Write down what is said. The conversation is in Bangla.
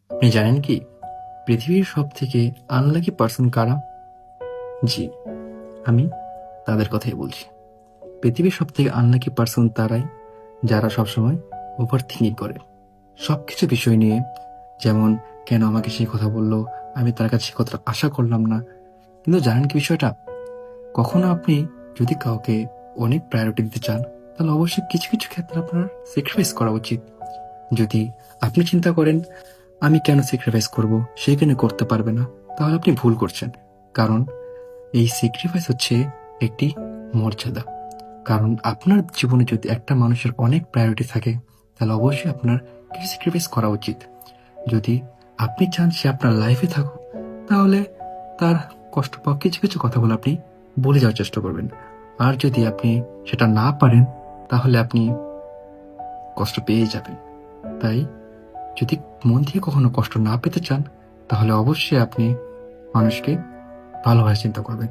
আপনি জানেন কি পৃথিবীর সব থেকে আনলাকি পার্সন কারা? জি, আমি তাদের কথাই বলছি। পৃথিবীর সব থেকে আনলাকি পার্সন তারাই যারা সবসময় ওভার থিঙ্কিং করে সবকিছু বিষয় নিয়ে। যেমন, কেন আমাকে সেই কথা বললো, আমি তার কাছে সে কথাটা আশা করলাম না। কিন্তু জানেন কি বিষয়টা, কখনো আপনি যদি কাউকে অনেক প্রায়োরিটি দিতে চান, তাহলে অবশ্যই কিছু কিছু ক্ষেত্রে আপনার স্যাক্রিফাইস করা উচিত। যদি আপনি চিন্তা করেন আমি কেন স্যাক্রিফাইস করব, সে কেন করতে পারবে না, তাহলে আপনি ভুল করছেন। কারণ এই স্যাক্রিফাইস হচ্ছে একটি মর্যাদা। কারণ আপনার জীবনে যদি একটা মানুষের অনেক প্রায়োরিটি থাকে, তাহলে অবশ্যই আপনার কিছু স্যাক্রিফাইস করা উচিত। যদি আপনি চান সে আপনার লাইফে থাকুক, তাহলে তার কষ্ট পাওয়া কিছু কিছু কথাগুলো আপনি বলে যাওয়ার চেষ্টা করবেন। আর যদি আপনি সেটা না পারেন, তাহলে আপনি কষ্ট পেয়ে যাবেন। তাই যদি মন থেকে কখনো কষ্ট না পেতে চান, তাহলে অবশ্যই আপনি মানুষকে ভালোভাবে চিন্তা করবেন।